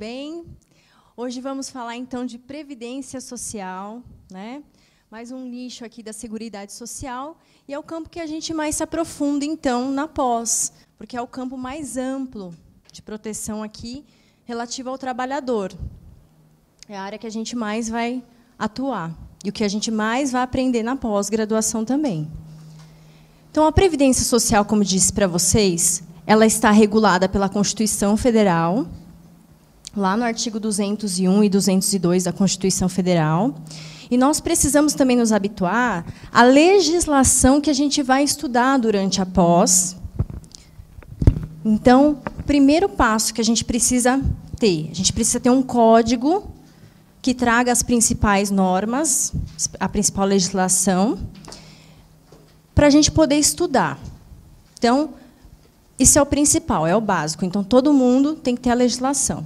bem? Hoje vamos falar, então, de previdência social, né? Mais um nicho aqui da Seguridade Social, e é o campo que a gente mais se aprofunda, então, na pós, porque é o campo mais amplo de proteção aqui, relativo ao trabalhador. É a área que a gente mais vai atuar, e o que a gente mais vai aprender na pós-graduação também. Então, a Previdência Social, como disse para vocês, ela está regulada pela Constituição Federal, lá no artigo 201 e 202 da Constituição Federal. E nós precisamos também nos habituar à legislação que a gente vai estudar durante a pós. Então, o primeiro passo que a gente precisa ter um código que traga as principais normas, a principal legislação, para a gente poder estudar. Então, isso é o principal, é o básico. Então, todo mundo tem que ter a legislação.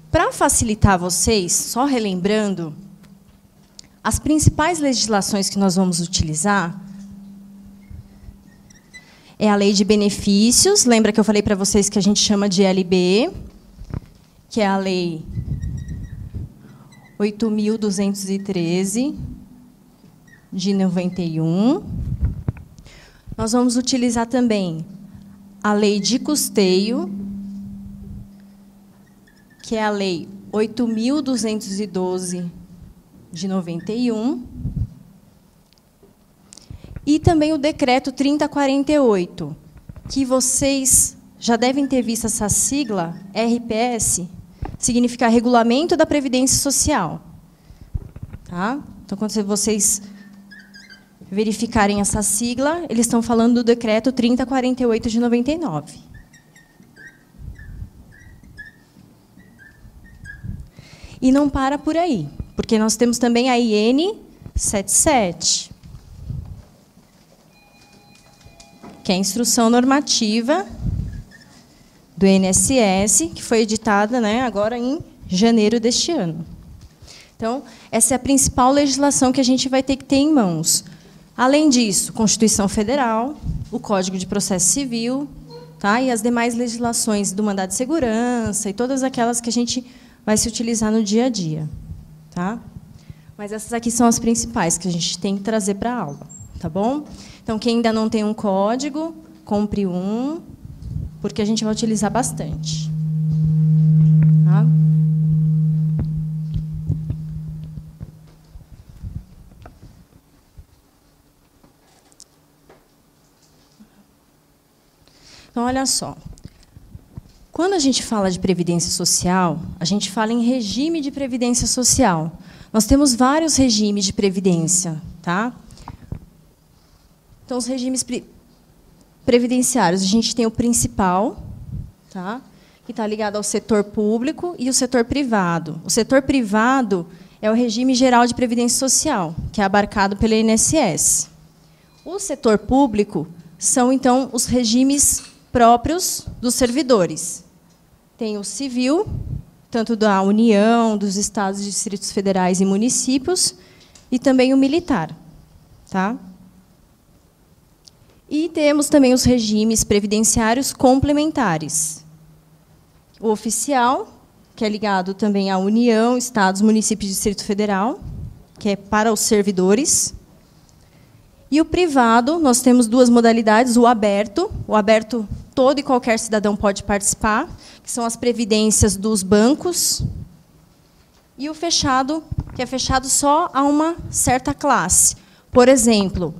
Para facilitar vocês, só relembrando, as principais legislações que nós vamos utilizar é a Lei de Benefícios. Lembra que eu falei para vocês que a gente chama de LB, que é a Lei 8.213, de 91. Nós vamos utilizar também a Lei de Custeio, que é a Lei 8.212, de 91, e também o Decreto 3048, que vocês já devem ter visto essa sigla, RPS, significa Regulamento da Previdência Social. Tá? Então, quando vocês verificarem essa sigla, eles estão falando do Decreto 3048, de 99. E não para por aí, porque nós temos também a IN 77, que é a Instrução Normativa do INSS, que foi editada, né, agora em janeiro deste ano. Então, essa é a principal legislação que a gente vai ter que ter em mãos. Além disso, Constituição Federal, o Código de Processo Civil, tá, e as demais legislações do mandado de segurança e todas aquelas que a gente vai se utilizar no dia a dia. Tá? Mas essas aqui são as principais que a gente tem que trazer para a aula. Tá bom? Então, quem ainda não tem um código, compre um, porque a gente vai utilizar bastante. Tá? Então, olha só. Quando a gente fala de previdência social, a gente fala em regime de previdência social. Nós temos vários regimes de previdência. Tá? Então, os regimes previdenciários, a gente tem o principal, tá? Que está ligado ao setor público, e o setor privado. O setor privado é o regime geral de previdência social, que é abarcado pelo INSS. O setor público são, então, os regimes próprios dos servidores. Tem o civil, tanto da União, dos estados, distritos federais e municípios, e também o militar. Tá? E temos também os regimes previdenciários complementares. O oficial, que é ligado também à União, estados, municípios e Distrito Federal, que é para os servidores. E o privado, nós temos duas modalidades, o aberto todo e qualquer cidadão pode participar, que são as previdências dos bancos, e o fechado, que é fechado só a uma certa classe. Por exemplo,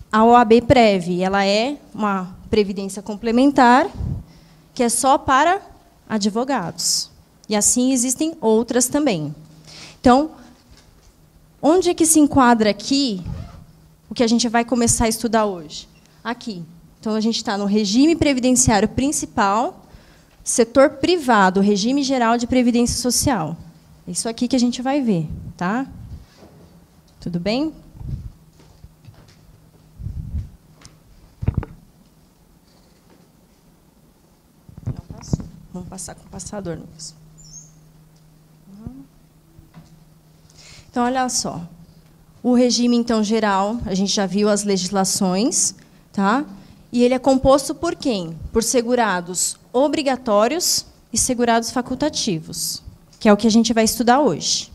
a OAB-Prev, ela é uma previdência complementar, que é só para advogados. E assim existem outras também. Então, onde é que se enquadra aqui o que a gente vai começar a estudar hoje? Aqui. Então, a gente está no regime previdenciário principal, setor privado, regime geral de previdência social. É isso aqui que a gente vai ver. Tá? Tudo bem? Não passou. Vamos passar com o passador mesmo. Então, olha só. O regime, então, geral, a gente já viu as legislações, tá? E ele é composto por quem? Por segurados obrigatórios e segurados facultativos, que é o que a gente vai estudar hoje.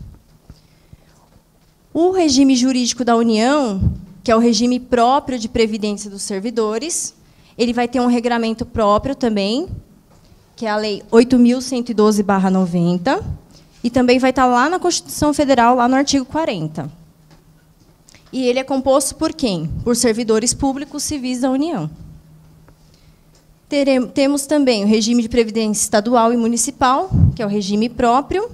O regime jurídico da União, que é o regime próprio de previdência dos servidores, ele vai ter um regramento próprio também, que é a Lei 8.112/90, e também vai estar lá na Constituição Federal, lá no artigo 40. E ele é composto por quem? Por servidores públicos civis da União. Temos também o regime de previdência estadual e municipal, que é o regime próprio.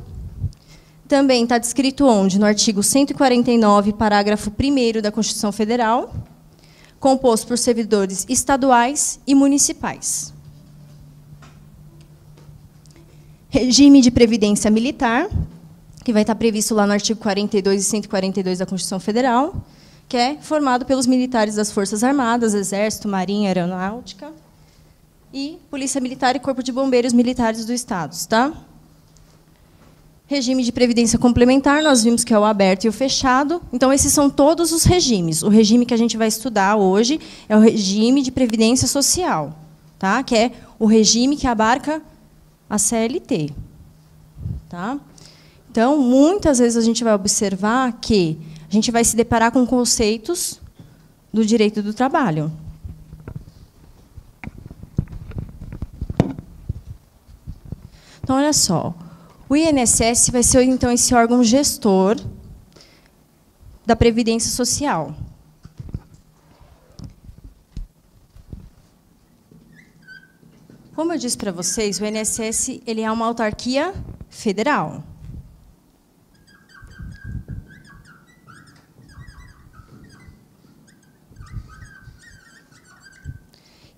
Também está descrito onde? No artigo 149, parágrafo 1º da Constituição Federal, composto por servidores estaduais e municipais. Regime de previdência militar, que vai estar previsto lá no artigo 42 e 142 da Constituição Federal, que é formado pelos militares das Forças Armadas, Exército, Marinha, Aeronáutica, e Polícia Militar e Corpo de Bombeiros Militares do Estado. Tá? Regime de previdência complementar, nós vimos que é o aberto e o fechado. Então, esses são todos os regimes. O regime que a gente vai estudar hoje é o regime de previdência social, tá? Que é o regime que abarca a CLT. Tá? Então, muitas vezes a gente vai observar que a gente vai se deparar com conceitos do direito do trabalho. Então, olha só. O INSS vai ser, então, esse órgão gestor da Previdência Social. Como eu disse para vocês, o INSS ele é uma autarquia federal.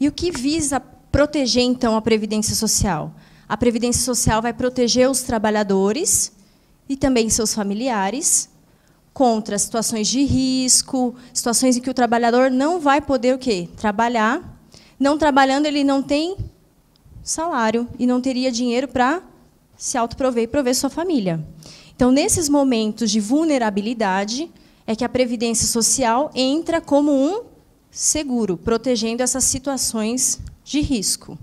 E o que visa proteger, então, a Previdência Social? A Previdência Social vai proteger os trabalhadores e também seus familiares contra situações de risco, situações em que o trabalhador não vai poder o quê? Trabalhar. Não trabalhando, ele não tem salário e não teria dinheiro para se autoprover e prover sua família. Então, nesses momentos de vulnerabilidade, é que a Previdência Social entra como um seguro, protegendo essas situações de risco.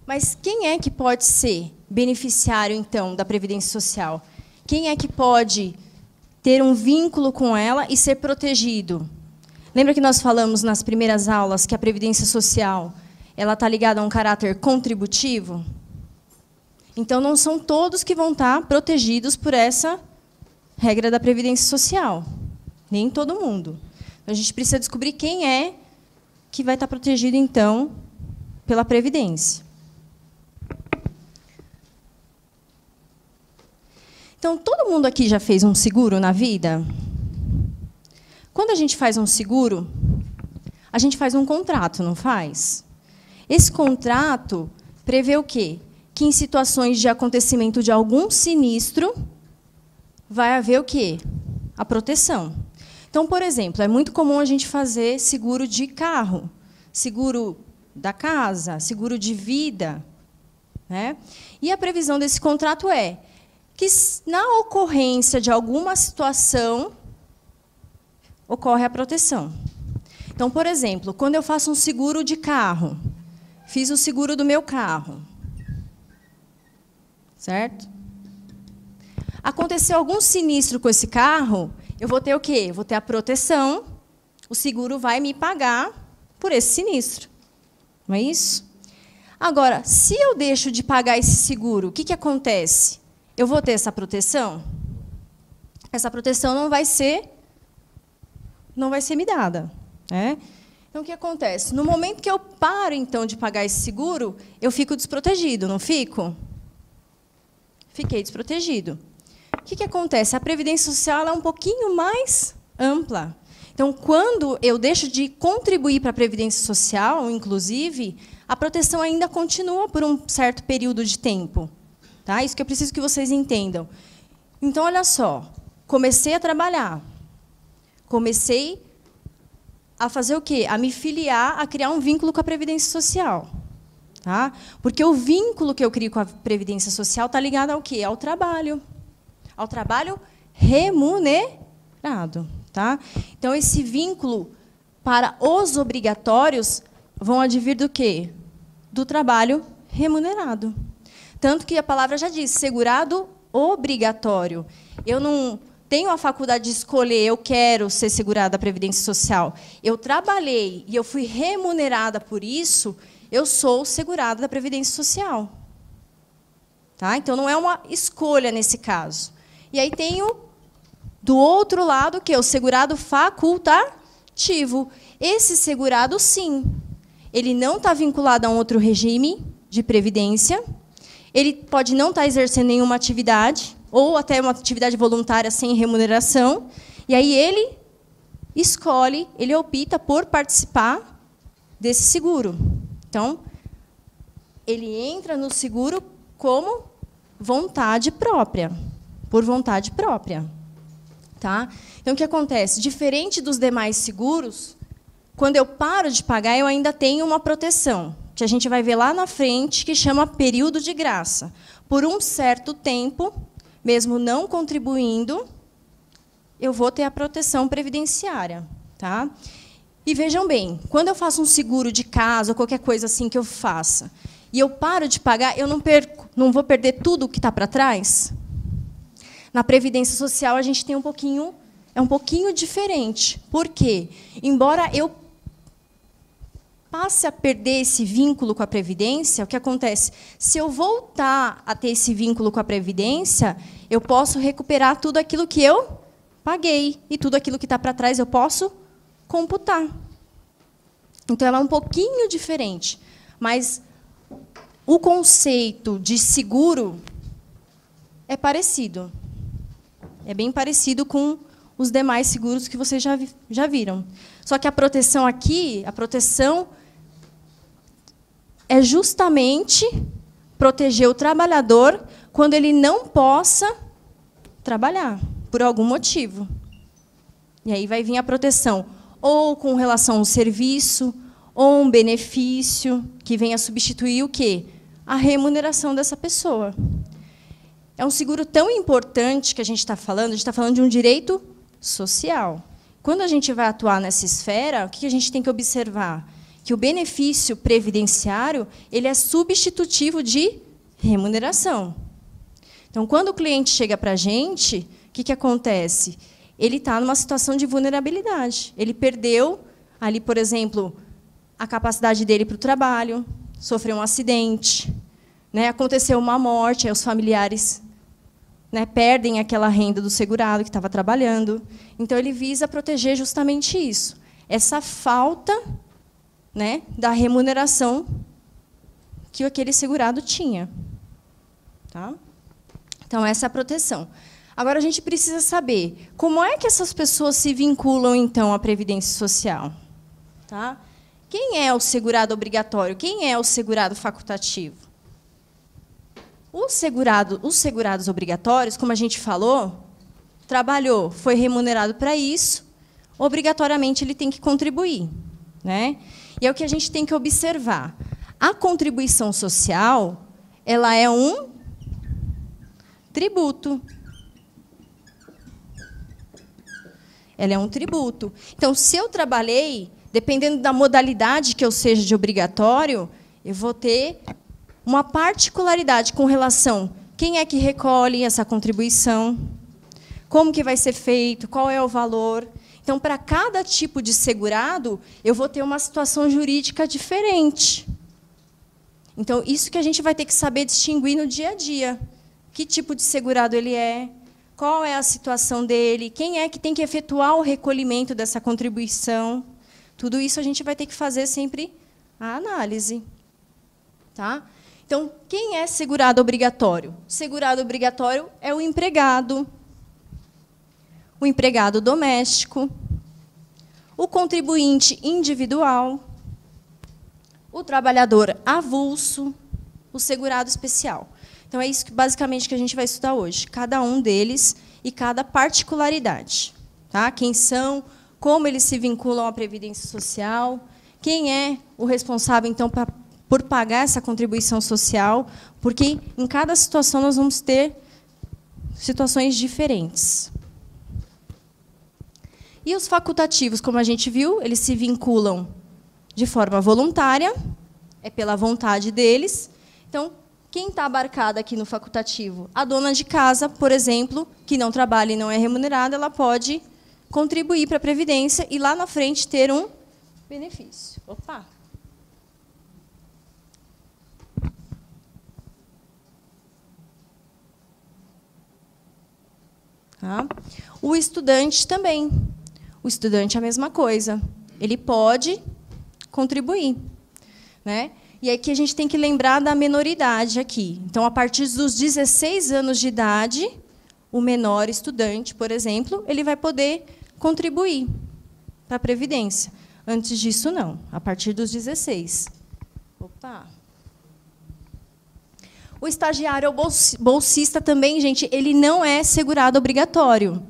Mas quem é que pode ser beneficiário, então, da Previdência Social? Quem é que pode ter um vínculo com ela e ser protegido? Lembra que nós falamos nas primeiras aulas que a Previdência Social ela está ligada a um caráter contributivo? Então, não são todos que vão estar protegidos por essa regra da Previdência Social. Nem todo mundo. Então, a gente precisa descobrir quem é que vai estar protegido, então, pela Previdência. Então, todo mundo aqui já fez um seguro na vida? Quando a gente faz um seguro, a gente faz um contrato, não faz? Esse contrato prevê o quê? Que em situações de acontecimento de algum sinistro, vai haver o quê? A proteção. Então, por exemplo, é muito comum a gente fazer seguro de carro, seguro da casa, seguro de vida, né? E a previsão desse contrato é que, na ocorrência de alguma situação, ocorre a proteção. Então, por exemplo, quando eu faço um seguro de carro, fiz o seguro do meu carro, certo? Aconteceu algum sinistro com esse carro, eu vou ter o quê? Eu vou ter a proteção, o seguro vai me pagar por esse sinistro. Não é isso? Agora, se eu deixo de pagar esse seguro, o que acontece? Eu vou ter essa proteção? Essa proteção não vai ser me dada. Né? Então, o que acontece? No momento que eu paro, então, de pagar esse seguro, eu fico desprotegido, não fico? Fiquei desprotegido. O que acontece? A Previdência Social ela é um pouquinho mais ampla. Então, quando eu deixo de contribuir para a Previdência Social, inclusive, a proteção ainda continua por um certo período de tempo. Tá? Isso que eu preciso que vocês entendam. Então, olha só. Comecei a trabalhar. Comecei a fazer o quê? A me filiar, a criar um vínculo com a Previdência Social. Tá? Porque o vínculo que eu crio com a Previdência Social está ligado ao quê? Ao trabalho. Ao trabalho remunerado. Tá? Então, esse vínculo para os obrigatórios vão advir do quê? Do trabalho remunerado. Tanto que a palavra já diz, segurado obrigatório. Eu não tenho a faculdade de escolher, eu quero ser segurada da Previdência Social. Eu trabalhei e eu fui remunerada por isso, eu sou segurada da Previdência Social. Tá? Então, não é uma escolha nesse caso. E aí tenho, do outro lado, o segurado facultativo. Esse segurado, sim, ele não está vinculado a um outro regime de previdência, ele pode não estar exercendo nenhuma atividade, ou até uma atividade voluntária sem remuneração, e aí ele escolhe, ele opta por participar desse seguro. Então, ele entra no seguro como vontade própria, por vontade própria. Tá? Então, o que acontece? Diferente dos demais seguros, quando eu paro de pagar, eu ainda tenho uma proteção, que a gente vai ver lá na frente, que chama período de graça. Por um certo tempo, mesmo não contribuindo, eu vou ter a proteção previdenciária. Tá? E vejam bem, quando eu faço um seguro de casa, ou qualquer coisa assim que eu faça, e eu paro de pagar, eu não vou perder tudo o que está para trás? Na Previdência Social, a gente tem um pouquinho diferente. Por quê? Embora eu passe a perder esse vínculo com a Previdência, o que acontece? Se eu voltar a ter esse vínculo com a Previdência, eu posso recuperar tudo aquilo que eu paguei, e tudo aquilo que está para trás eu posso computar. Então, ela é um pouquinho diferente. Mas o conceito de seguro é parecido. É bem parecido com os demais seguros que vocês já viram. Só que a proteção aqui, é justamente proteger o trabalhador quando ele não possa trabalhar, por algum motivo. E aí vai vir a proteção, ou com relação ao serviço, ou um benefício que venha substituir o quê? A remuneração dessa pessoa. É um seguro tão importante que a gente está falando de um direito social. Quando a gente vai atuar nessa esfera, o que a gente tem que observar? Que o benefício previdenciário ele é substitutivo de remuneração. Então, quando o cliente chega para a gente, o que acontece? Ele está numa situação de vulnerabilidade. Ele perdeu, ali, por exemplo, a capacidade dele para o trabalho, sofreu um acidente, né? Aconteceu uma morte, aí os familiares, né, perdem aquela renda do segurado que estava trabalhando. Então, ele visa proteger justamente isso. Essa falta, né, da remuneração que aquele segurado tinha. Tá? Então, essa é a proteção. Agora, a gente precisa saber como é que essas pessoas se vinculam, então, à Previdência Social. Tá? Quem é o segurado obrigatório? Quem é o segurado facultativo? Os segurados obrigatórios, como a gente falou, trabalhou, foi remunerado para isso, obrigatoriamente ele tem que contribuir. Né? E é o que a gente tem que observar. A contribuição social, ela é um tributo. Ela é um tributo. Então, se eu trabalhei, dependendo da modalidade que eu seja de obrigatório, eu vou ter uma particularidade com relação a quem é que recolhe essa contribuição, como que vai ser feito, qual é o valor. Então, para cada tipo de segurado, eu vou ter uma situação jurídica diferente. Então, isso que a gente vai ter que saber distinguir no dia a dia. Que tipo de segurado ele é, qual é a situação dele, quem é que tem que efetuar o recolhimento dessa contribuição. Tudo isso a gente vai ter que fazer sempre a análise. Tá? Então, quem é segurado obrigatório? Segurado obrigatório é o empregado doméstico, o contribuinte individual, o trabalhador avulso, o segurado especial. Então, é isso que, basicamente, que a gente vai estudar hoje. Cada um deles e cada particularidade. Tá? Quem são, como eles se vinculam à Previdência Social, quem é o responsável, então, por pagar essa contribuição social, porque, em cada situação, nós vamos ter situações diferentes. E os facultativos, como a gente viu, eles se vinculam de forma voluntária, é pela vontade deles. Então, quem está abarcado aqui no facultativo? A dona de casa, por exemplo, que não trabalha e não é remunerada, ela pode contribuir para a Previdência e, lá na frente, ter um benefício. Opa! Tá? O estudante também. O estudante é a mesma coisa. Ele pode contribuir, né? E aqui a gente tem que lembrar da menoridade aqui. Então, a partir dos 16 anos de idade, o menor estudante, por exemplo, ele vai poder contribuir para a Previdência. Antes disso, não. A partir dos 16. Opa! O estagiário ou bolsista também, gente, ele não é segurado obrigatório.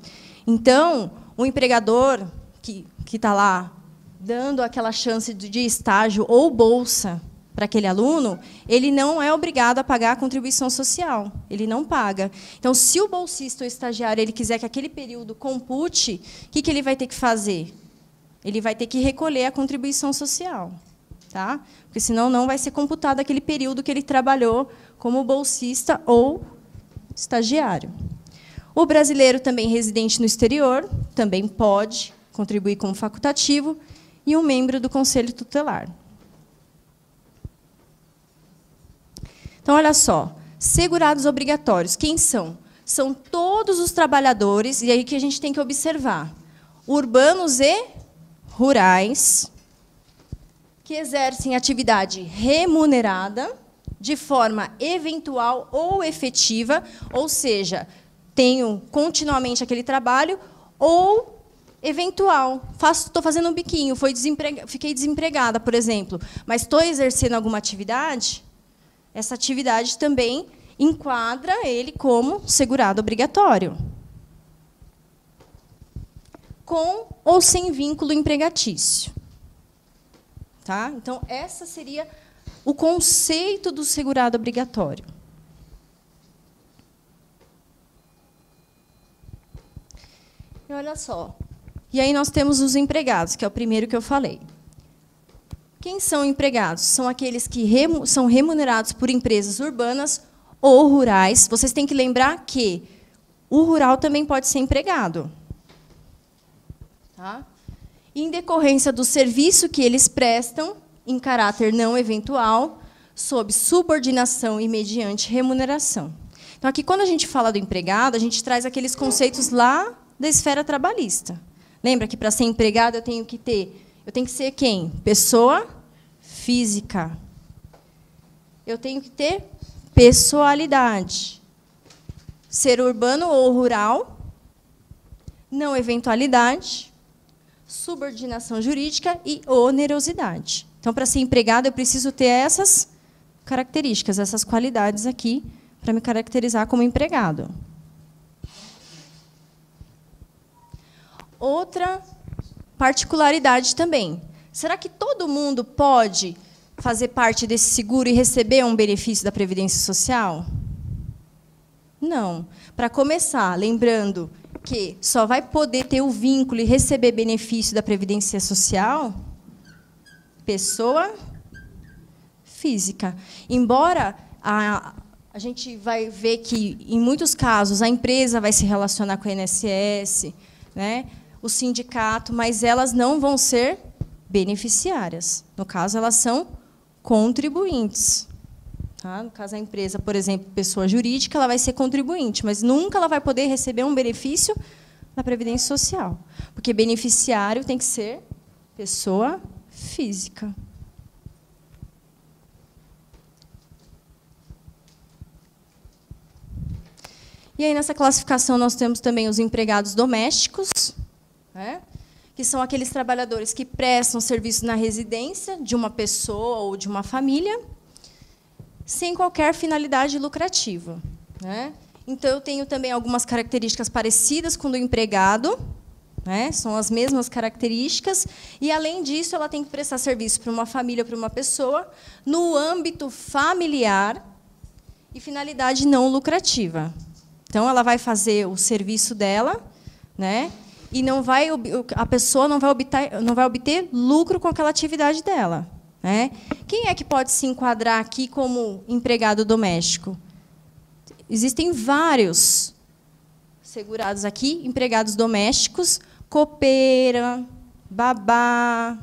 Então, o empregador que está lá dando aquela chance de estágio ou bolsa para aquele aluno, ele não é obrigado a pagar a contribuição social. Ele não paga. Então, se o bolsista ou estagiário ele quiser que aquele período compute, o que ele vai ter que fazer? Ele vai ter que recolher a contribuição social. Tá? Porque, senão, não vai ser computado aquele período que ele trabalhou como bolsista ou estagiário. O brasileiro também residente no exterior também pode contribuir como facultativo e um membro do Conselho Tutelar. Então, olha só, segurados obrigatórios, quem são? São todos os trabalhadores, e aí que a gente tem que observar, urbanos e rurais, que exercem atividade remunerada, de forma eventual ou efetiva, ou seja, tenho continuamente aquele trabalho, ou eventual. Estou fazendo um biquinho, fiquei desempregada, por exemplo, mas estou exercendo alguma atividade, essa atividade também enquadra ele como segurado obrigatório. Com ou sem vínculo empregatício. Tá? Então, essa seria o conceito do segurado obrigatório. E olha só. E aí nós temos os empregados, que é o primeiro que eu falei. Quem são empregados? São aqueles que são remunerados por empresas urbanas ou rurais. Vocês têm que lembrar que o rural também pode ser empregado. Tá? Em decorrência do serviço que eles prestam, em caráter não eventual, sob subordinação e mediante remuneração. Então, aqui, quando a gente fala do empregado, a gente traz aqueles conceitos lá da esfera trabalhista. Lembra que, para ser empregado, eu tenho que ser quem? Pessoa física. Eu tenho que ter pessoalidade. Ser urbano ou rural, não eventualidade, subordinação jurídica e onerosidade. Então, para ser empregado, eu preciso ter essas características, essas qualidades aqui, para me caracterizar como empregado. Outra particularidade também. Será que todo mundo pode fazer parte desse seguro e receber um benefício da Previdência Social? Não. Para começar, lembrando que só vai poder ter o vínculo e receber benefício da Previdência Social pessoa física. Embora a gente vai ver que, em muitos casos, a empresa vai se relacionar com o INSS, né, o sindicato, mas elas não vão ser beneficiárias. No caso, elas são contribuintes. Tá? No caso, a empresa, por exemplo, pessoa jurídica, ela vai ser contribuinte, mas nunca ela vai poder receber um benefício da Previdência Social, porque beneficiário tem que ser pessoa física. E aí, nessa classificação, nós temos também os empregados domésticos, né, que são aqueles trabalhadores que prestam serviço na residência de uma pessoa ou de uma família, sem qualquer finalidade lucrativa. Né? Então, eu tenho também algumas características parecidas com o do empregado, né? São as mesmas características, e, além disso, ela tem que prestar serviço para uma família, para uma pessoa, no âmbito familiar e finalidade não lucrativa. Então, ela vai fazer o serviço dela, né? e a pessoa não vai obter lucro com aquela atividade dela, né? Quem é que pode se enquadrar aqui como empregado doméstico? Existem vários segurados aqui, empregados domésticos, copeira, babá,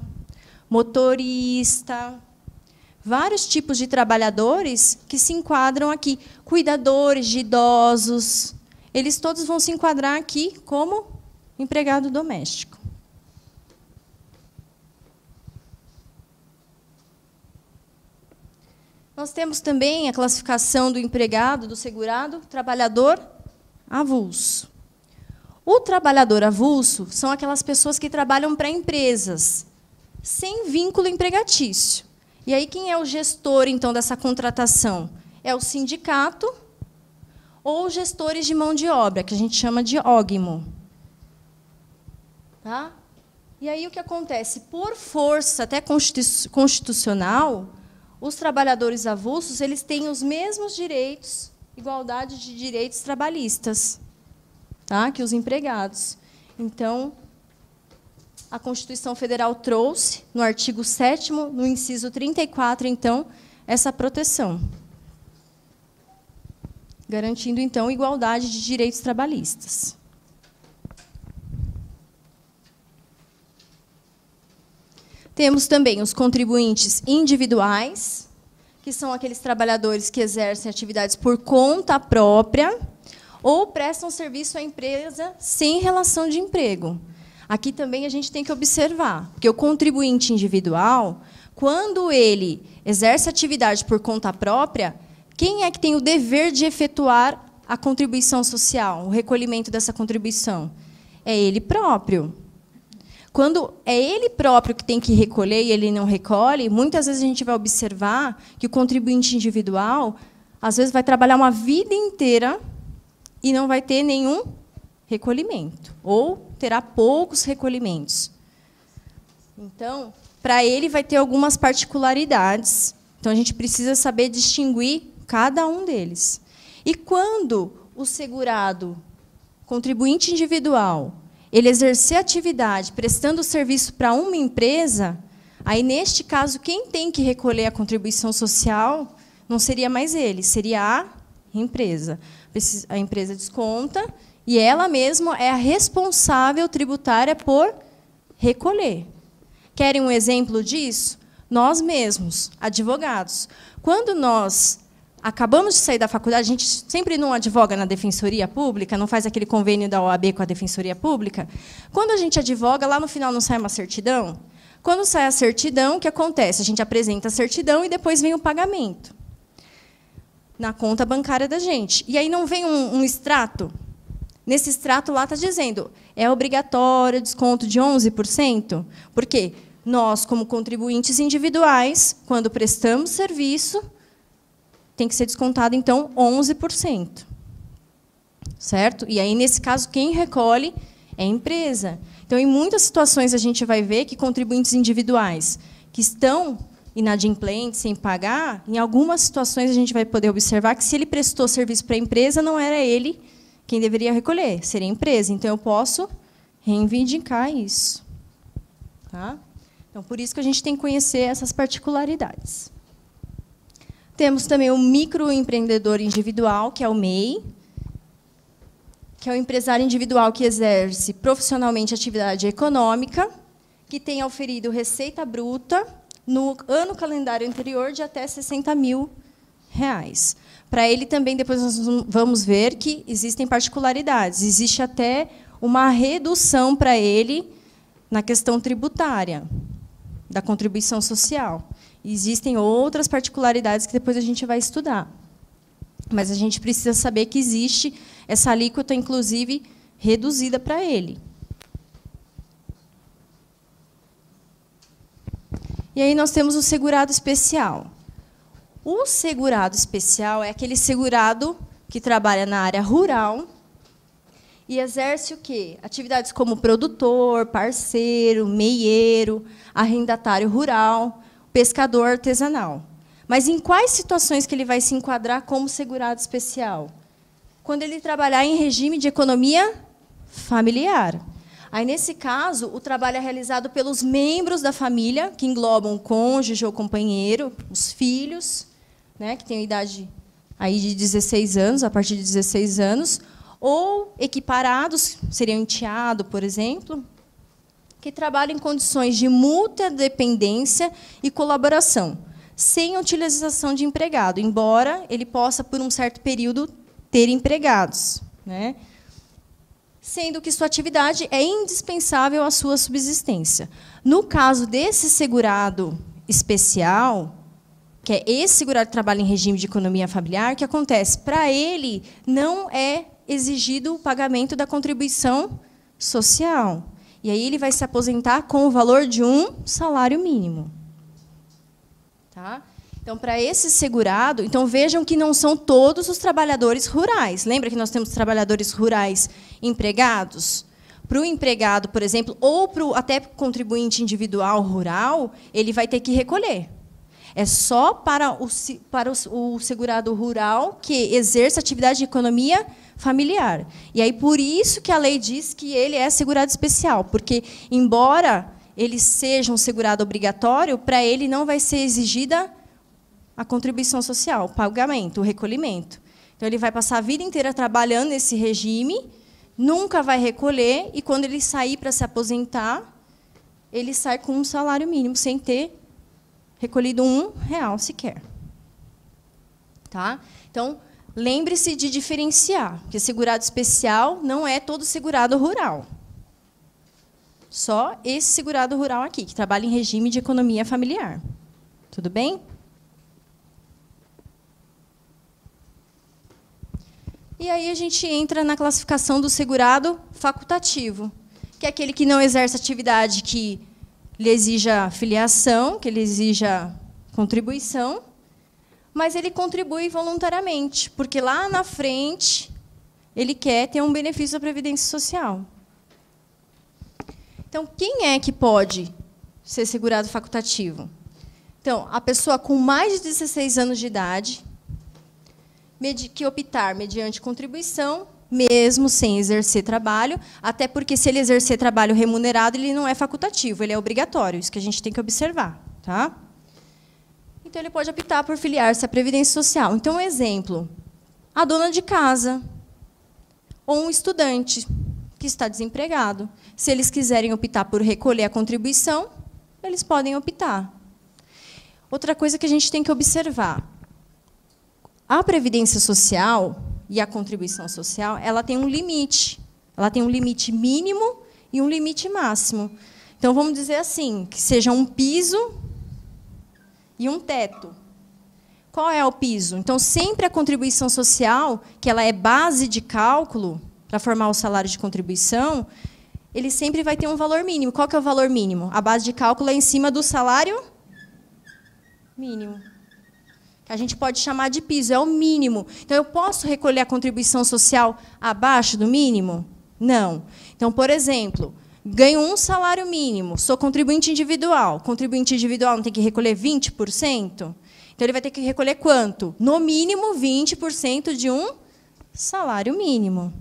motorista, vários tipos de trabalhadores que se enquadram aqui, cuidadores de idosos, eles todos vão se enquadrar aqui como empregado doméstico. Nós temos também a classificação do empregado, do segurado, trabalhador avulso. O trabalhador avulso são aquelas pessoas que trabalham para empresas, sem vínculo empregatício. E aí, quem é o gestor, então, dessa contratação? É o sindicato ou gestores de mão de obra, que a gente chama de OGMO. Tá? E aí, o que acontece? Por força até constitucional, os trabalhadores avulsos eles têm os mesmos direitos, igualdade de direitos trabalhistas, tá? Que os empregados. Então, a Constituição Federal trouxe, no artigo 7º, no inciso 34, então, essa proteção, garantindo, então, igualdade de direitos trabalhistas. Temos também os contribuintes individuais, que são aqueles trabalhadores que exercem atividades por conta própria ou prestam serviço à empresa sem relação de emprego. Aqui também a gente tem que observar, porque o contribuinte individual, quando ele exerce atividade por conta própria, quem é que tem o dever de efetuar a contribuição social, o recolhimento dessa contribuição? É ele próprio. Quando é ele próprio que tem que recolher e ele não recolhe, muitas vezes a gente vai observar que o contribuinte individual, às vezes, vai trabalhar uma vida inteira e não vai ter nenhum recolhimento, ou terá poucos recolhimentos. Então, para ele, vai ter algumas particularidades. Então, a gente precisa saber distinguir cada um deles. E quando o segurado, contribuinte individual, ele exercer atividade prestando serviço para uma empresa, aí, neste caso, quem tem que recolher a contribuição social não seria mais ele, seria a empresa. A empresa desconta e ela mesma é a responsável tributária por recolher. Querem um exemplo disso? Nós mesmos, advogados. Quando nós acabamos de sair da faculdade, a gente sempre não advoga na Defensoria Pública, não faz aquele convênio da OAB com a Defensoria Pública. Quando a gente advoga, lá no final não sai uma certidão? Quando sai a certidão, o que acontece? A gente apresenta a certidão e depois vem o pagamento na conta bancária da gente. E aí não vem um extrato? Nesse extrato lá está dizendo, é obrigatório desconto de 11%. Por quê? Nós, como contribuintes individuais, quando prestamos serviço, tem que ser descontado, então, 11%. Certo? E aí, nesse caso, quem recolhe é a empresa. Então, em muitas situações, a gente vai ver que contribuintes individuais que estão inadimplentes, sem pagar, em algumas situações, a gente vai poder observar que, se ele prestou serviço para a empresa, não era ele quem deveria recolher, seria a empresa. Então, eu posso reivindicar isso. Tá? Então, por isso que a gente tem que conhecer essas particularidades. Temos também o microempreendedor individual, que é o MEI, que é o empresário individual que exerce profissionalmente atividade econômica, que tem auferido receita bruta no ano calendário anterior de até R$60 mil. Para ele também, depois nós vamos ver que existem particularidades. Existe até uma redução para ele na questão tributária, da contribuição social. Existem outras particularidades que depois a gente vai estudar. Mas a gente precisa saber que existe essa alíquota, inclusive, reduzida para ele. E aí nós temos o segurado especial. O segurado especial é aquele segurado que trabalha na área rural e exerce o quê? Atividades como produtor, parceiro, meieiro, arrendatário rural, pescador artesanal. Mas em quais situações que ele vai se enquadrar como segurado especial? Quando ele trabalhar em regime de economia familiar. Aí, nesse caso, o trabalho é realizado pelos membros da família, que englobam o cônjuge ou companheiro, os filhos, né, que têm idade aí de 16 anos, a partir de 16 anos, ou equiparados, seriam enteado, por exemplo, que trabalham em condições de mútua dependência e colaboração, sem utilização de empregado, embora ele possa, por um certo período, ter empregados, né? Sendo que sua atividade é indispensável à sua subsistência. No caso desse segurado especial, que é esse segurado que trabalha em regime de economia familiar, o que acontece? Para ele, não é exigido o pagamento da contribuição social. E aí ele vai se aposentar com o valor de um salário mínimo. Tá? Então, para esse segurado, então vejam que não são todos os trabalhadores rurais. Lembra que nós temos trabalhadores rurais empregados? Para o empregado, por exemplo, ou até contribuinte individual rural, ele vai ter que recolher. É só para o segurado rural que exerce atividade de economia familiar. E aí, por isso que a lei diz que ele é segurado especial, porque, embora ele seja um segurado obrigatório, para ele não vai ser exigida a contribuição social, o pagamento, o recolhimento. Então, ele vai passar a vida inteira trabalhando nesse regime, nunca vai recolher, e, quando ele sair para se aposentar, ele sai com um salário mínimo, sem ter recolhido R$1 sequer. Tá? Então, lembre-se de diferenciar, que segurado especial não é todo segurado rural. Só esse segurado rural aqui, que trabalha em regime de economia familiar. Tudo bem? E aí a gente entra na classificação do segurado facultativo, que é aquele que não exerce atividade que lhe exija filiação, que lhe exija contribuição, mas ele contribui voluntariamente, porque lá na frente ele quer ter um benefício da Previdência Social. Então, quem é que pode ser segurado facultativo? Então, a pessoa com mais de 16 anos de idade, que optar mediante contribuição, mesmo sem exercer trabalho, até porque, se ele exercer trabalho remunerado, ele não é facultativo, ele é obrigatório, isso que a gente tem que observar. Tá? Então, ele pode optar por filiar-se à Previdência Social. Então, um exemplo, a dona de casa ou um estudante que está desempregado. Se eles quiserem optar por recolher a contribuição, eles podem optar. Outra coisa que a gente tem que observar, a Previdência Social e a contribuição social, ela tem um limite. Ela tem um limite mínimo e um limite máximo. Então, vamos dizer assim, que seja um piso e um teto. Qual é o piso? Então, sempre a contribuição social, que ela é base de cálculo para formar o salário de contribuição, ele sempre vai ter um valor mínimo. Qual que é o valor mínimo? A base de cálculo é em cima do salário mínimo. A gente pode chamar de piso, é o mínimo. Então, eu posso recolher a contribuição social abaixo do mínimo? Não. Então, por exemplo, ganho um salário mínimo, sou contribuinte individual. Contribuinte individual não tem que recolher 20%? Então, ele vai ter que recolher quanto? No mínimo, 20% de um salário mínimo.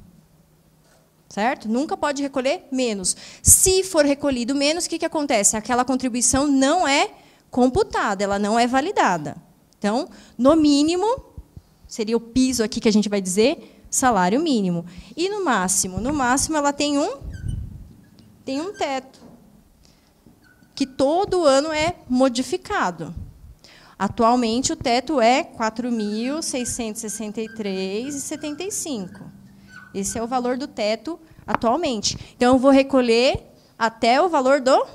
Certo? Nunca pode recolher menos. Se for recolhido menos, o que acontece? Aquela contribuição não é computada, ela não é validada. Então, no mínimo, seria o piso aqui que a gente vai dizer, salário mínimo. E no máximo? No máximo, ela tem um teto, que todo ano é modificado. Atualmente, o teto é R$ 4.663,75. Esse é o valor do teto atualmente. Então, eu vou recolher até o valor do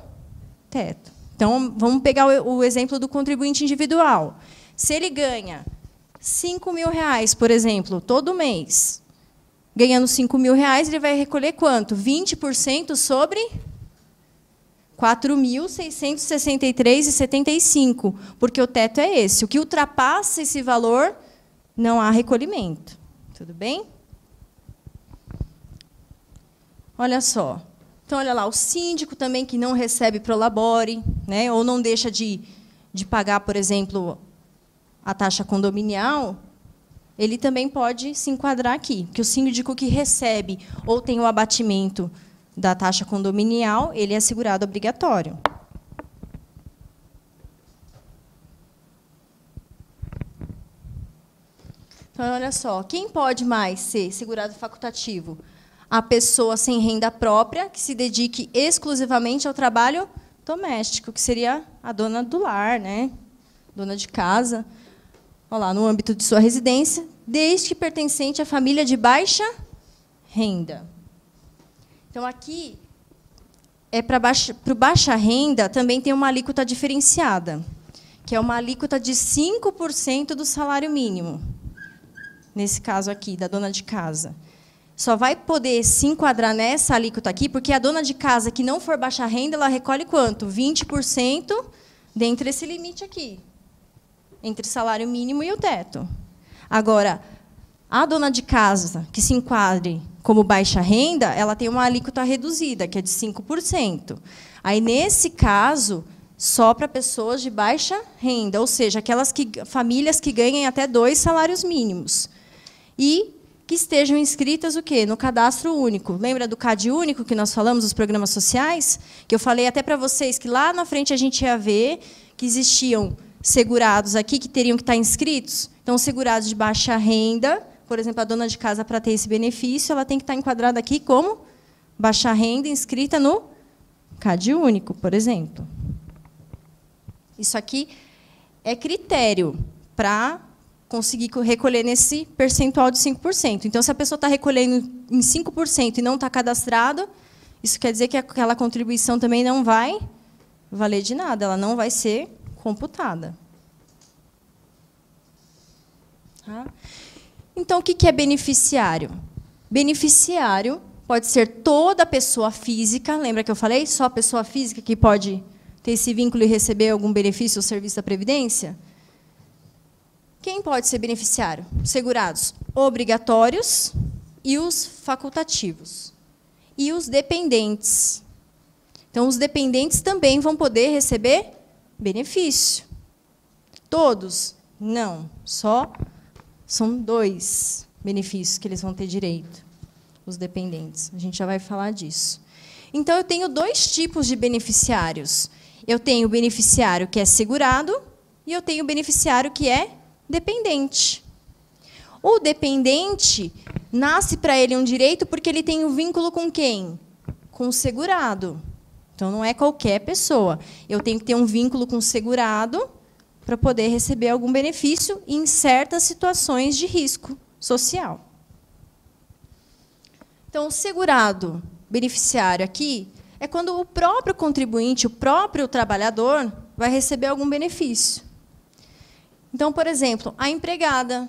teto. Então, vamos pegar o exemplo do contribuinte individual. Se ele ganha R$5.000, por exemplo, todo mês, ganhando R$5.000, ele vai recolher quanto? 20% sobre R$ 4.663,75, porque o teto é esse. O que ultrapassa esse valor, não há recolhimento. Tudo bem? Olha só. Então, olha lá, o síndico também que não recebe prolabore, né, ou não deixa de pagar, por exemplo, a taxa condominial, ele também pode se enquadrar aqui, porque o síndico que recebe ou tem o abatimento da taxa condominial, ele é segurado obrigatório. Então, olha só, quem pode mais ser segurado facultativo? A pessoa sem renda própria, que se dedique exclusivamente ao trabalho doméstico, que seria a dona do lar, né? Dona de casa, olha lá, no âmbito de sua residência, desde que pertencente à família de baixa renda. Então, aqui, para o baixa renda, também tem uma alíquota diferenciada, que é uma alíquota de 5% do salário mínimo. Nesse caso aqui, da dona de casa. Só vai poder se enquadrar nessa alíquota aqui, porque a dona de casa que não for baixa renda, ela recolhe quanto? 20% dentro desse limite aqui, entre o salário mínimo e o teto. Agora, a dona de casa que se enquadre como baixa renda, ela tem uma alíquota reduzida, que é de 5%. Aí, nesse caso, só para pessoas de baixa renda, ou seja, aquelas famílias que ganhem até 2 salários mínimos. E que estejam inscritas o quê? No cadastro único. Lembra do CAD único que nós falamos dos programas sociais? Que eu falei até para vocês que lá na frente a gente ia ver que existiam segurados aqui que teriam que estar inscritos. Então, segurados de baixa renda, por exemplo, a dona de casa, para ter esse benefício, ela tem que estar enquadrada aqui como baixa renda inscrita no CAD único, por exemplo. Isso aqui é critério para conseguir recolher nesse percentual de 5%. Então, se a pessoa está recolhendo em 5% e não está cadastrado, isso quer dizer que aquela contribuição também não vai valer de nada, ela não vai ser computada. Tá? Então, o que é beneficiário? Beneficiário pode ser toda pessoa física, lembra que eu falei? Só a pessoa física que pode ter esse vínculo e receber algum benefício ou serviço da Previdência? Quem pode ser beneficiário? Segurados obrigatórios e os facultativos. E os dependentes. Então, os dependentes também vão poder receber benefício. Todos? Não. Só são 2 benefícios que eles vão ter direito, os dependentes. A gente já vai falar disso. Então, eu tenho 2 tipos de beneficiários. Eu tenho o beneficiário que é segurado e eu tenho o beneficiário que é dependente. O dependente nasce para ele um direito porque ele tem um vínculo com quem? Com o segurado. Então, não é qualquer pessoa. Eu tenho que ter um vínculo com o segurado para poder receber algum benefício em certas situações de risco social. Então, o segurado beneficiário aqui é quando o próprio contribuinte, o próprio trabalhador, vai receber algum benefício. Então, por exemplo, a empregada,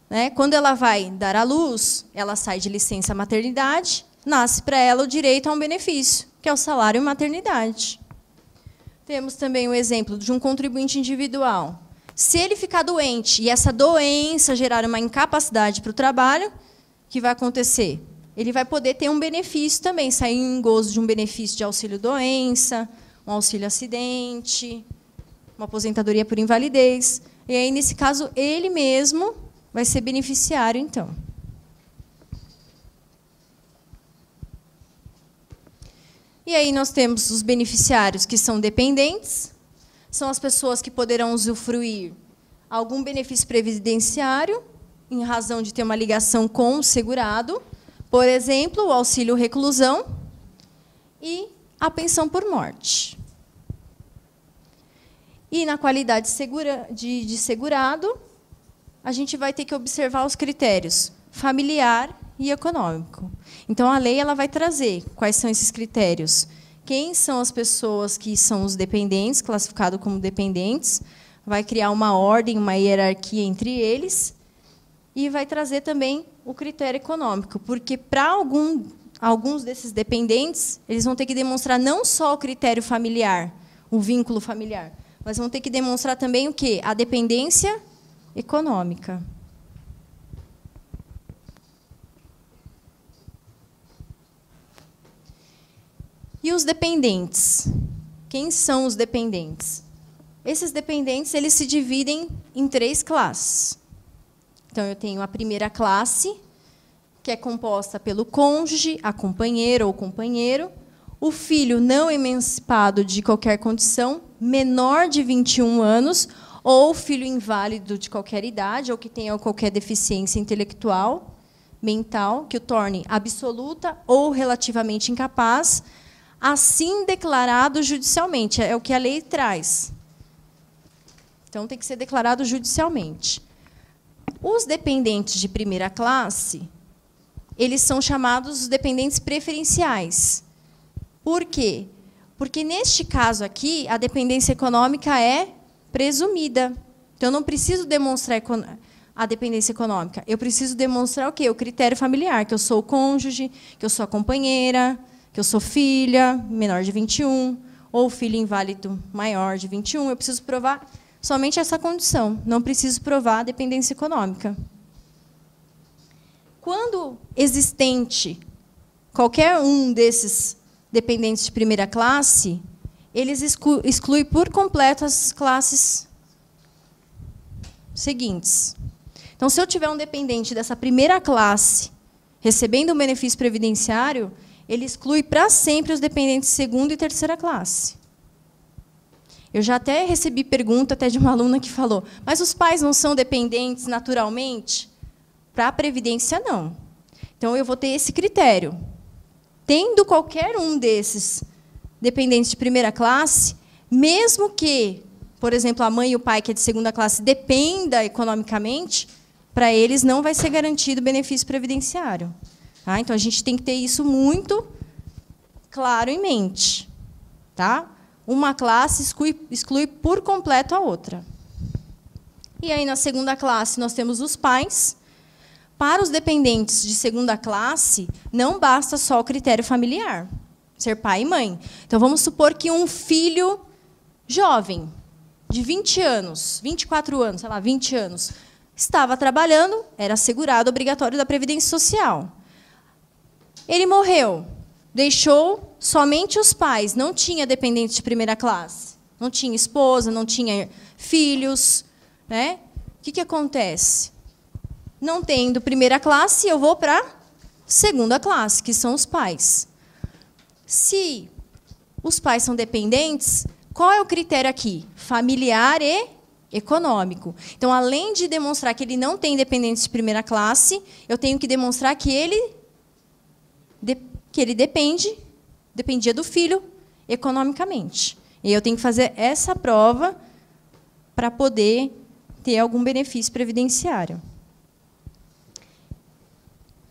né, quando ela vai dar à luz, ela sai de licença maternidade, nasce para ela o direito a um benefício, que é o salário maternidade. Temos também o exemplo de um contribuinte individual. Se ele ficar doente e essa doença gerar uma incapacidade para o trabalho, o que vai acontecer? Ele vai poder ter um benefício também, sair em gozo de um benefício de auxílio-doença, um auxílio-acidente, uma aposentadoria por invalidez. E aí, nesse caso, ele mesmo vai ser beneficiário, então. E aí nós temos os beneficiários que são dependentes, são as pessoas que poderão usufruir algum benefício previdenciário, em razão de ter uma ligação com o segurado, por exemplo, o auxílio reclusão e a pensão por morte. E, na qualidade de segurado, a gente vai ter que observar os critérios familiar e econômico. Então, a lei ela vai trazer quais são esses critérios. Quem são as pessoas que são os dependentes, classificados como dependentes, vai criar uma ordem, uma hierarquia entre eles, e vai trazer também o critério econômico, porque, para alguns desses dependentes, eles vão ter que demonstrar não só o critério familiar, o vínculo familiar, mas vão ter que demonstrar também o quê? A dependência econômica. E os dependentes? Quem são os dependentes? Esses dependentes eles se dividem em 3 classes. Então, eu tenho a primeira classe, que é composta pelo cônjuge, a companheira ou companheiro, o filho não emancipado de qualquer condição, menor de 21 anos, ou filho inválido de qualquer idade, ou que tenha qualquer deficiência intelectual, mental, que o torne absoluta ou relativamente incapaz, assim declarado judicialmente. É o que a lei traz. Então, tem que ser declarado judicialmente. Os dependentes de primeira classe, eles são chamados os dependentes preferenciais. Por quê? Porque, neste caso aqui, a dependência econômica é presumida. Então, eu não preciso demonstrar a dependência econômica. Eu preciso demonstrar o quê? O critério familiar, que eu sou o cônjuge, que eu sou a companheira, que eu sou filha, menor de 21, ou filho inválido maior de 21. Eu preciso provar somente essa condição. Não preciso provar a dependência econômica. Quando existente qualquer um desses dependentes de primeira classe, eles excluem por completo as classes seguintes. Então, se eu tiver um dependente dessa primeira classe recebendo um benefício previdenciário, ele exclui para sempre os dependentes de segunda e terceira classe. Eu já até recebi pergunta até de uma aluna que falou: mas os pais não são dependentes naturalmente? Para a Previdência, não. Então, eu vou ter esse critério. Tendo qualquer um desses dependentes de primeira classe, mesmo que, por exemplo, a mãe e o pai, que é de segunda classe, dependa economicamente, para eles não vai ser garantido benefício previdenciário. Tá? Então, a gente tem que ter isso muito claro em mente. Tá? Uma classe exclui por completo a outra. E aí, na segunda classe, nós temos os pais. Para os dependentes de segunda classe, não basta só o critério familiar, ser pai e mãe. Então, vamos supor que um filho jovem, de 20 anos, 24 anos, sei lá, 20 anos, estava trabalhando, era segurado obrigatório da Previdência Social. Ele morreu, deixou somente os pais, não tinha dependente de primeira classe, não tinha esposa, não tinha filhos. Né? O que acontece? Não tendo primeira classe, eu vou para segunda classe, que são os pais. Se os pais são dependentes, qual é o critério aqui? Familiar e econômico. Então, além de demonstrar que ele não tem dependentes de primeira classe, eu tenho que demonstrar que ele dependia do filho economicamente. E eu tenho que fazer essa prova para poder ter algum benefício previdenciário.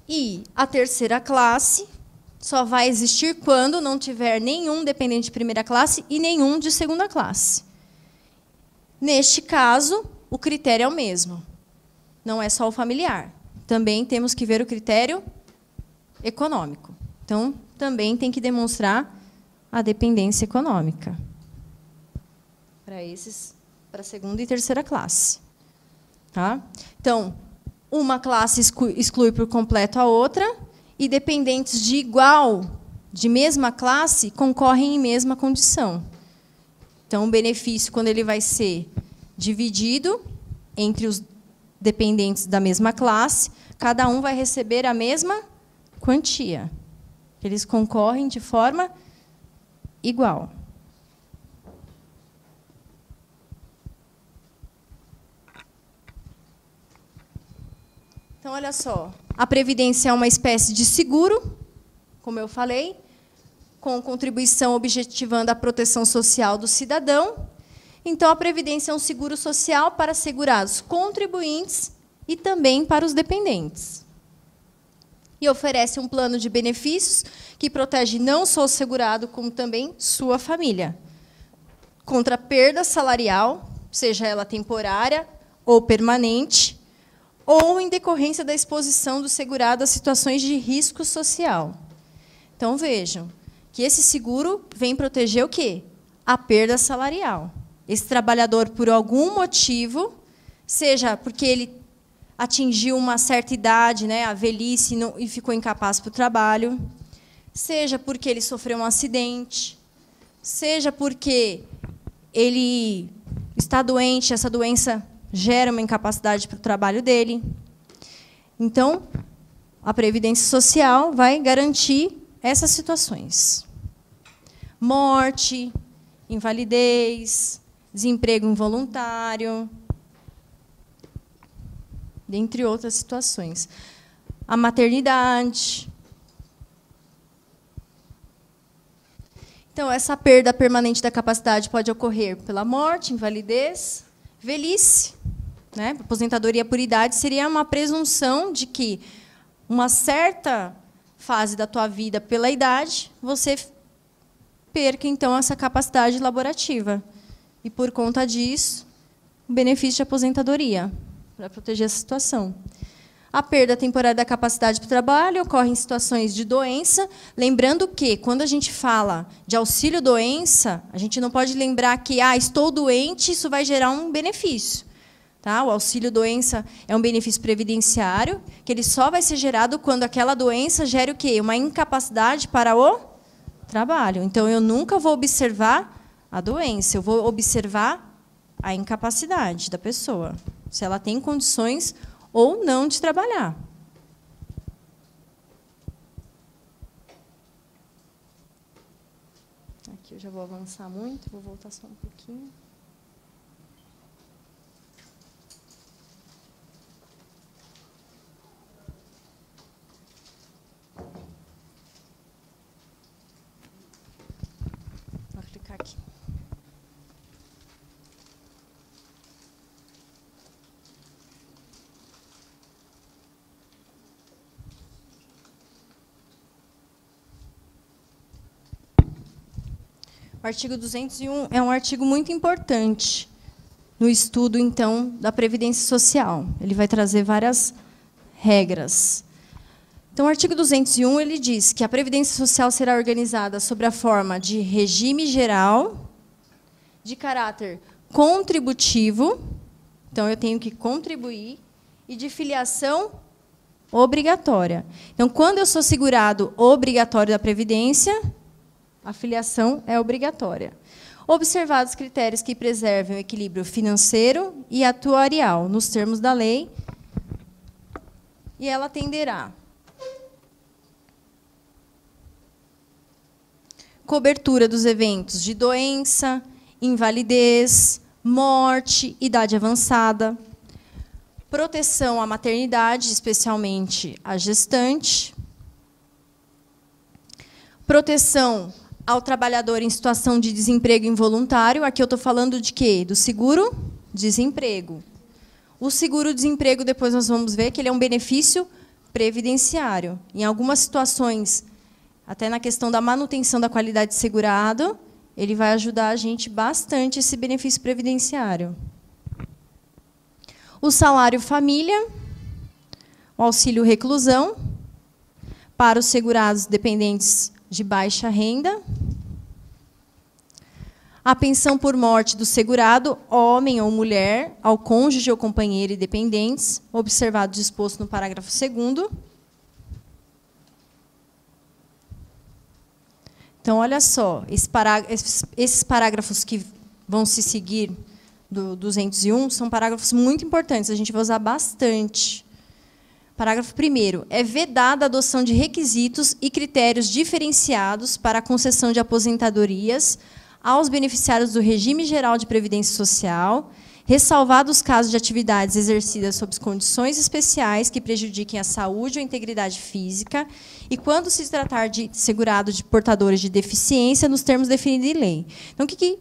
E a terceira classe só vai existir quando não tiver nenhum dependente de primeira classe e nenhum de segunda classe. Neste caso, o critério é o mesmo. Não é só o familiar. Também temos que ver o critério econômico. Então, também tem que demonstrar a dependência econômica para a segunda e terceira classe. Tá? Então, uma classe exclui por completo a outra, e dependentes de mesma classe, concorrem em mesma condição. Então, o benefício, quando ele vai ser dividido entre os dependentes da mesma classe, cada um vai receber a mesma quantia. Eles concorrem de forma igual. Então, olha só, a Previdência é uma espécie de seguro, como eu falei, com contribuição objetivando a proteção social do cidadão. Então, a Previdência é um seguro social para assegurar os contribuintes e também para os dependentes. E oferece um plano de benefícios que protege não só o segurado, como também sua família, contra perda salarial, seja ela temporária ou permanente, ou em decorrência da exposição do segurado a situações de risco social. Então, vejam que esse seguro vem proteger o quê? A perda salarial. Esse trabalhador, por algum motivo, seja porque ele atingiu uma certa idade, né, a velhice, e ficou incapaz para o trabalho, seja porque ele sofreu um acidente, seja porque ele está doente, essa doença gera uma incapacidade para o trabalho dele. Então, a Previdência Social vai garantir essas situações. Morte, invalidez, desemprego involuntário, dentre outras situações. A maternidade. Então, essa perda permanente da capacidade pode ocorrer pela morte, invalidez, velhice. Né? Aposentadoria por idade seria uma presunção de que uma certa fase da tua vida, pela idade, você perca, então, essa capacidade laborativa. E, por conta disso, o benefício de aposentadoria, para proteger essa situação. A perda temporária da capacidade para o trabalho ocorre em situações de doença, lembrando que, quando a gente fala de auxílio-doença, a gente não pode lembrar que, estou doente, isso vai gerar um benefício. Tá? O auxílio-doença é um benefício previdenciário, que ele só vai ser gerado quando aquela doença gere o quê? Uma incapacidade para o trabalho. Então, eu nunca vou observar a doença, eu vou observar a incapacidade da pessoa, se ela tem condições ou não de trabalhar. Aqui eu já vou avançar muito, vou voltar só um pouquinho. Vou clicar aqui. O artigo 201 é um artigo muito importante no estudo, então, da Previdência Social. Ele vai trazer várias regras. Então, o artigo 201 ele diz que a Previdência Social será organizada sob a forma de regime geral, de caráter contributivo, então, eu tenho que contribuir, e de filiação obrigatória. Então, quando eu sou segurado obrigatório da Previdência, a filiação é obrigatória. Observados critérios que preservem o equilíbrio financeiro e atuarial, nos termos da lei, e ela atenderá cobertura dos eventos de doença, invalidez, morte, idade avançada, proteção à maternidade, especialmente à gestante, proteção ao trabalhador em situação de desemprego involuntário. Aqui eu estou falando de quê? Do seguro-desemprego. O seguro-desemprego, depois nós vamos ver que ele é um benefício previdenciário. Em algumas situações, até na questão da manutenção da qualidade de segurado, ele vai ajudar a gente bastante esse benefício previdenciário. O salário família, o auxílio reclusão, para os segurados dependentes de baixa renda, a pensão por morte do segurado, homem ou mulher, ao cônjuge ou companheiro e dependentes, observado o disposto no parágrafo 2º. Então, olha só, esses parágrafos que vão se seguir do 201 são parágrafos muito importantes, a gente vai usar bastante. Parágrafo 1º. É vedada a adoção de requisitos e critérios diferenciados para a concessão de aposentadorias aos beneficiários do regime geral de previdência social, ressalvados os casos de atividades exercidas sob condições especiais que prejudiquem a saúde ou a integridade física, e quando se tratar de segurado de portadores de deficiência, nos termos definidos em lei. Então, o que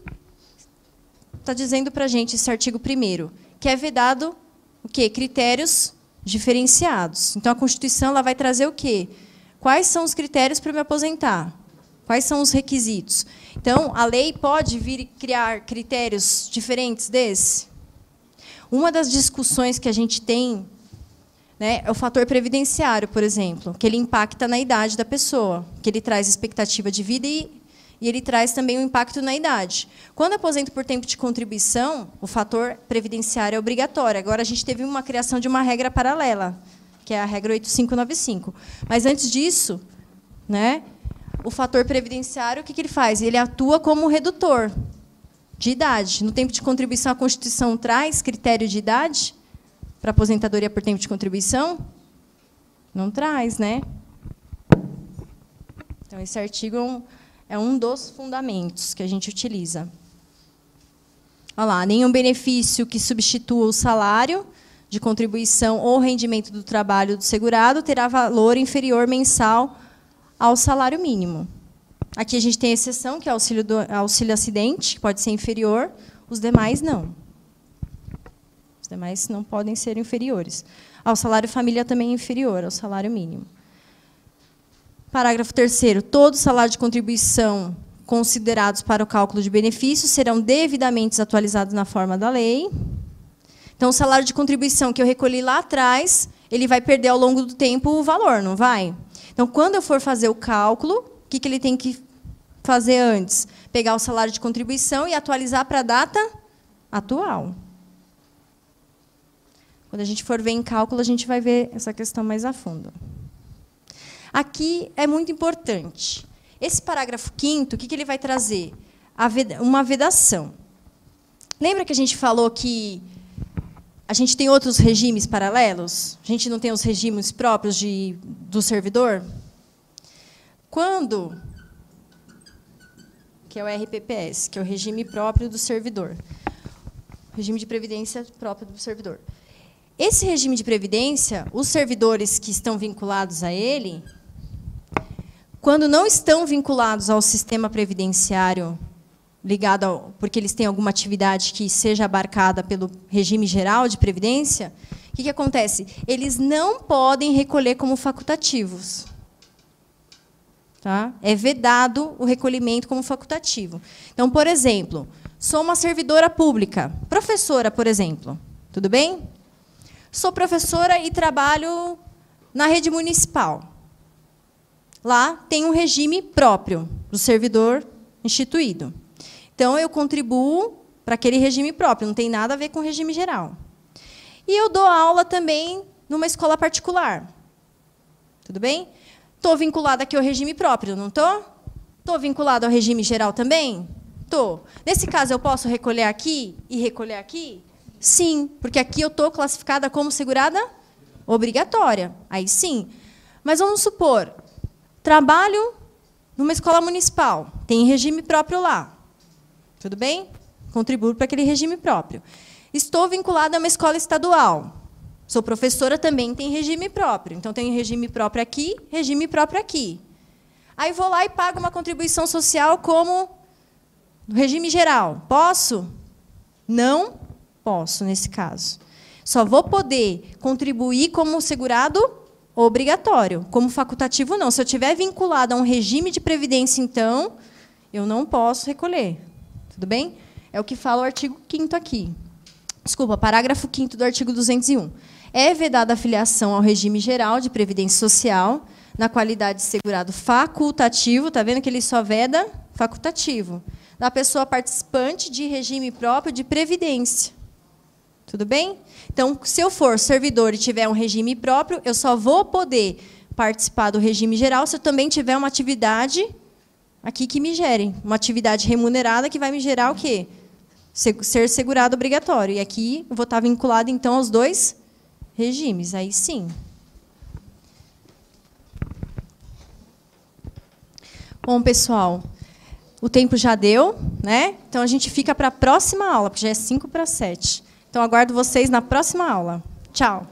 está dizendo para a gente esse artigo 1º? Que é vedado o quê? Critérios diferenciados. Então, a Constituição ela vai trazer o quê? Quais são os critérios para me aposentar? Quais são os requisitos? Então, a lei pode vir criar critérios diferentes desse? Uma das discussões que a gente tem, né, é o fator previdenciário, por exemplo, que ele impacta na idade da pessoa, que ele traz expectativa de vida e ele traz também um impacto na idade. Quando aposento por tempo de contribuição, o fator previdenciário é obrigatório. Agora, a gente teve uma criação de uma regra paralela, que é a regra 8595. Mas, antes disso, né, o fator previdenciário, o que ele faz? Ele atua como redutor de idade. No tempo de contribuição, a Constituição traz critério de idade para aposentadoria por tempo de contribuição? Não traz, né? Então, esse artigo é um dos fundamentos que a gente utiliza. Olha lá, nenhum benefício que substitua o salário de contribuição ou rendimento do trabalho do segurado terá valor inferior mensal ao salário mínimo. Aqui a gente tem a exceção, que é auxílio acidente, que pode ser inferior, os demais não. Os demais não podem ser inferiores. Ao salário família também é inferior ao salário mínimo. Parágrafo 3º. Todo salário de contribuição considerados para o cálculo de benefícios serão devidamente atualizados na forma da lei. Então, o salário de contribuição que eu recolhi lá atrás, ele vai perder ao longo do tempo o valor, não vai? Então, quando eu for fazer o cálculo, o que ele tem que fazer antes? Pegar o salário de contribuição e atualizar para a data atual. Quando a gente for ver em cálculo, a gente vai ver essa questão mais a fundo. Aqui é muito importante. Esse parágrafo 5º, o que ele vai trazer? Uma vedação. Lembra que a gente falou que a gente tem outros regimes paralelos? A gente não tem os regimes próprios do servidor? Quando, que é o RPPS, que é o regime próprio do servidor, regime de previdência próprio do servidor. Esse regime de previdência, os servidores que estão vinculados a ele, quando não estão vinculados ao sistema previdenciário, porque eles têm alguma atividade que seja abarcada pelo regime geral de previdência, o que acontece? Eles não podem recolher como facultativos. Tá? É vedado o recolhimento como facultativo. Então, por exemplo, sou uma servidora pública, professora, por exemplo. Tudo bem? Sou professora e trabalho na rede municipal. Lá tem um regime próprio do servidor instituído. Então, eu contribuo para aquele regime próprio, não tem nada a ver com o regime geral. E eu dou aula também numa escola particular. Tudo bem? Estou vinculada aqui ao regime próprio, não estou? Estou vinculada ao regime geral também? Estou. Nesse caso, eu posso recolher aqui e recolher aqui? Sim, porque aqui eu estou classificada como segurada obrigatória. Aí sim. Mas vamos supor, trabalho numa escola municipal, tem regime próprio lá. Tudo bem? Contribuo para aquele regime próprio. Estou vinculada a uma escola estadual. Sou professora, também tem regime próprio. Então, tenho regime próprio aqui, regime próprio aqui. Aí, vou lá e pago uma contribuição social como no regime geral. Posso? Não posso, nesse caso. Só vou poder contribuir como segurado obrigatório. Como facultativo, não. Se eu estiver vinculado a um regime de previdência, então, eu não posso recolher. Tudo bem? É o que fala o artigo 5º aqui. Desculpa, parágrafo 5º do artigo 201. É vedada a filiação ao regime geral de previdência social na qualidade de segurado facultativo, está vendo que ele só veda facultativo, da pessoa participante de regime próprio de previdência. Tudo bem? Então, se eu for servidor e tiver um regime próprio, eu só vou poder participar do regime geral se eu também tiver uma atividade aqui que me gere, uma atividade remunerada que vai me gerar o quê? Ser segurado obrigatório. E aqui eu vou estar vinculado, então, aos dois regimes. Aí sim. Bom, pessoal, o tempo já deu, né? Então, a gente fica para a próxima aula, porque já é 5 para 7. Então, aguardo vocês na próxima aula. Tchau.